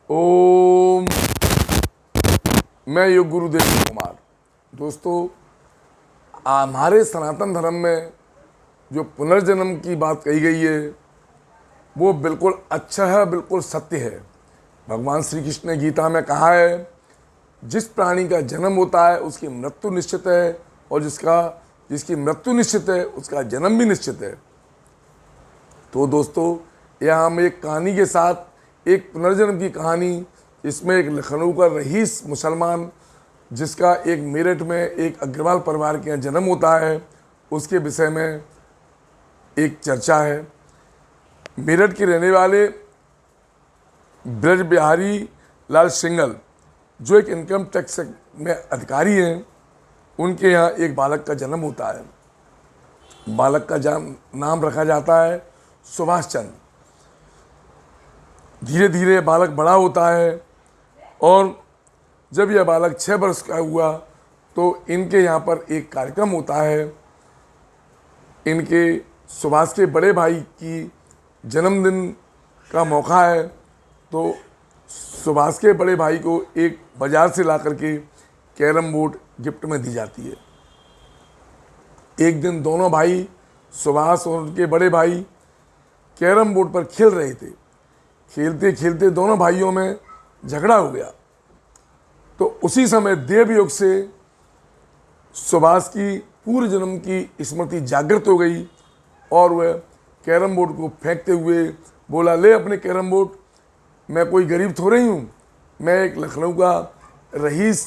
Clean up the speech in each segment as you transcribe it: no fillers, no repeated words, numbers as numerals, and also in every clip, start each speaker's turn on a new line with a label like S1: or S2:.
S1: ओम। मैं योग गुरु देव कुमार। दोस्तों, हमारे सनातन धर्म में जो पुनर्जन्म की बात कही गई है वो बिल्कुल अच्छा है, बिल्कुल सत्य है। भगवान श्री कृष्ण ने गीता में कहा है, जिस प्राणी का जन्म होता है उसकी मृत्यु निश्चित है, और जिसकी मृत्यु निश्चित है उसका जन्म भी निश्चित है। तो दोस्तों, यहाँ हम एक कहानी के साथ एक पुनर्जन्म की कहानी, इसमें एक लखनऊ का रईस मुसलमान जिसका एक मेरठ में एक अग्रवाल परिवार के यहाँ जन्म होता है, उसके विषय में एक चर्चा है। मेरठ के रहने वाले ब्रज बिहारी लाल सिंघल, जो एक इनकम टैक्स में अधिकारी हैं, उनके यहाँ एक बालक का जन्म होता है। बालक का नाम रखा जाता है सुभाष चंद्र। धीरे धीरे बालक बड़ा होता है, और जब यह बालक 6 वर्ष का हुआ तो इनके यहाँ पर एक कार्यक्रम होता है। इनके सुभाष के बड़े भाई की जन्मदिन का मौका है, तो सुभाष के बड़े भाई को एक बाजार से ला करके कैरम बोर्ड गिफ्ट में दी जाती है। एक दिन दोनों भाई, सुभाष और उनके बड़े भाई, कैरम बोर्ड पर खेल रहे थे। खेलते खेलते दोनों भाइयों में झगड़ा हो गया। तो उसी समय देवयोग से सुभाष की पूर्व जन्म की स्मृति जागृत हो गई, और वह कैरम बोर्ड को फेंकते हुए बोला, ले अपने कैरम बोर्ड, मैं कोई गरीब थोड़े ही हूँ, मैं एक लखनऊ का रईस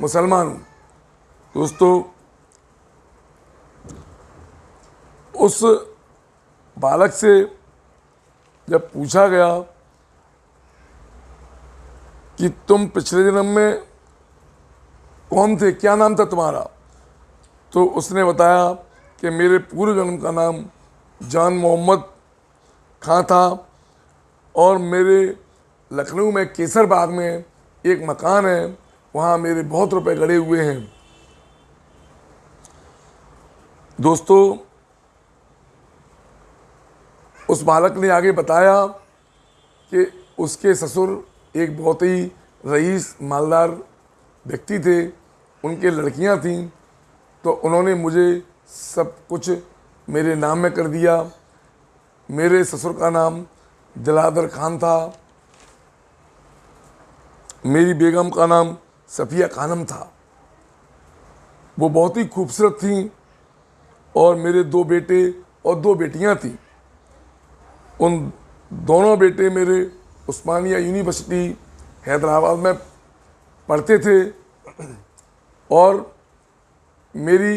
S1: मुसलमान हूँ। दोस्तों, उस बालक से जब पूछा गया कि तुम पिछले जन्म में कौन थे, क्या नाम था तुम्हारा, तो उसने बताया कि मेरे पूर्व जन्म का नाम जान मोहम्मद खां था, और मेरे लखनऊ में केसर बाग में एक मकान है, वहाँ मेरे बहुत रुपए गड़े हुए हैं। दोस्तों, उस बालक ने आगे बताया कि उसके ससुर एक बहुत ही रईस मालदार व्यक्ति थे, उनके लड़कियां थीं, तो उन्होंने मुझे सब कुछ मेरे नाम में कर दिया। मेरे ससुर का नाम दिलावर खान था, मेरी बेगम का नाम सफ़िया खानम था। वो बहुत ही खूबसूरत थीं, और मेरे 2 बेटे और 2 बेटियां थीं। उन दोनों बेटे मेरे उस्मानिया यूनिवर्सिटी हैदराबाद में पढ़ते थे, और मेरी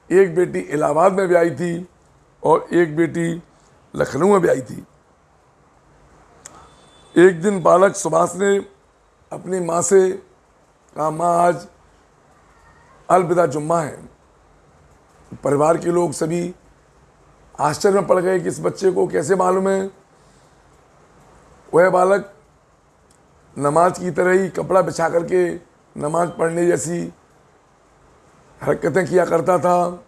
S1: एक बेटी इलाहाबाद में ब्याही थी, और एक बेटी लखनऊ में ब्याही थी। एक दिन बालक सुभाष ने अपनी माँ से कहा, माँ आज अलविदा जुम्मा है। परिवार के लोग सभी आश्चर्य में पड़ गए कि इस बच्चे को कैसे मालूम है। वह बालक नमाज की तरह ही कपड़ा बिछा करके नमाज पढ़ने जैसी हरकतें किया करता था।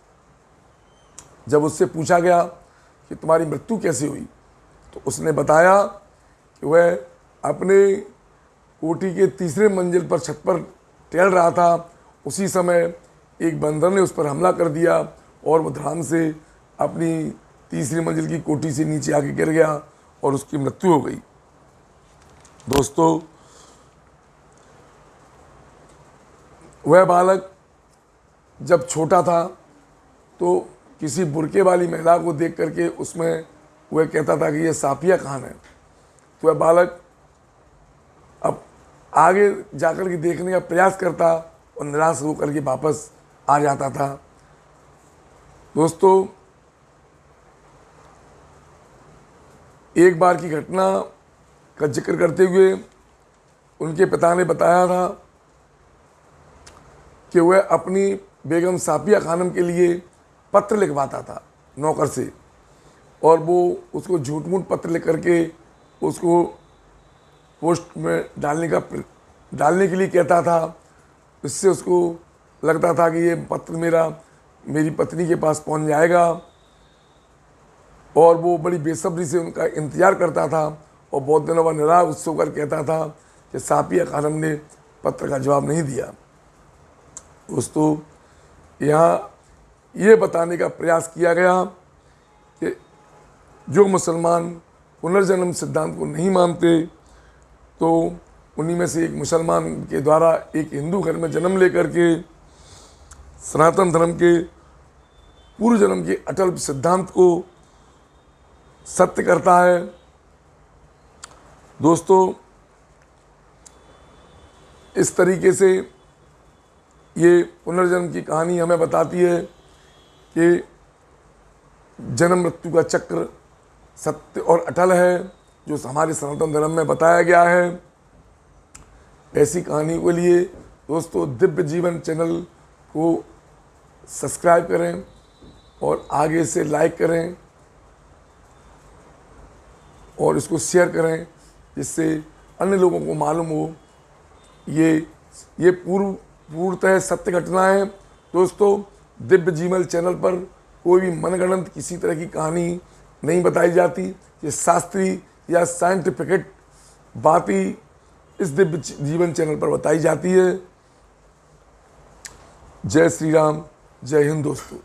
S1: जब उससे पूछा गया कि तुम्हारी मृत्यु कैसे हुई, तो उसने बताया कि वह अपने कोठी के 3रे मंजिल पर छत पर टहल रहा था। उसी समय एक बंदर ने उस पर हमला कर दिया, और वो धड़ाम से अपनी 3री मंजिल की कोठी से नीचे आके गिर गया, और उसकी मृत्यु हो गई। दोस्तों, वह बालक जब छोटा था तो किसी बुरके वाली महिला को देख करके उसमें वह कहता था कि यह साफिया खान है। तो वह बालक अब आगे जाकर के देखने का प्रयास करता, और निराश होकर के वापस आ जाता था। दोस्तों, एक बार की घटना का जिक्र करते हुए उनके पिता ने बताया था कि वह अपनी बेगम साफिया खानम के लिए पत्र लिखवाता था नौकर से, और वो उसको झूठ मूठ पत्र लिख करके उसको पोस्ट में डालने के लिए कहता था। इससे उसको लगता था कि ये पत्र मेरी पत्नी के पास पहुंच जाएगा, और वो बड़ी बेसब्री से उनका इंतज़ार करता था, और बहुत दिनों बाद निराश होकर कहता था कि सापी अकादम ने पत्र का जवाब नहीं दिया। दोस्तों, यहाँ ये बताने का प्रयास किया गया कि जो मुसलमान पुनर्जन्म सिद्धांत को नहीं मानते, तो उन्हीं में से एक मुसलमान के द्वारा एक हिंदू घर में जन्म लेकर के सनातन धर्म के पूर्व जन्म के अटल सिद्धांत को सत्य करता है। दोस्तों, इस तरीके से ये पुनर्जन्म की कहानी हमें बताती है कि जन्म मृत्यु का चक्र सत्य और अटल है, जो हमारे सनातन धर्म में बताया गया है। ऐसी कहानी के लिए दोस्तों दिव्य जीवन चैनल को सब्सक्राइब करें और आगे से लाइक करें और इसको शेयर करें, जिससे अन्य लोगों को मालूम हो ये पूर्णतः सत्य घटना है। दोस्तों, दिव्य जीवन चैनल पर कोई भी मनगढ़ंत किसी तरह की कहानी नहीं बताई जाती। ये शास्त्रीय या साइंटिफिक बात ही इस दिव्य जीवन चैनल पर बताई जाती है। जय श्री राम, जय हिंद दोस्तों।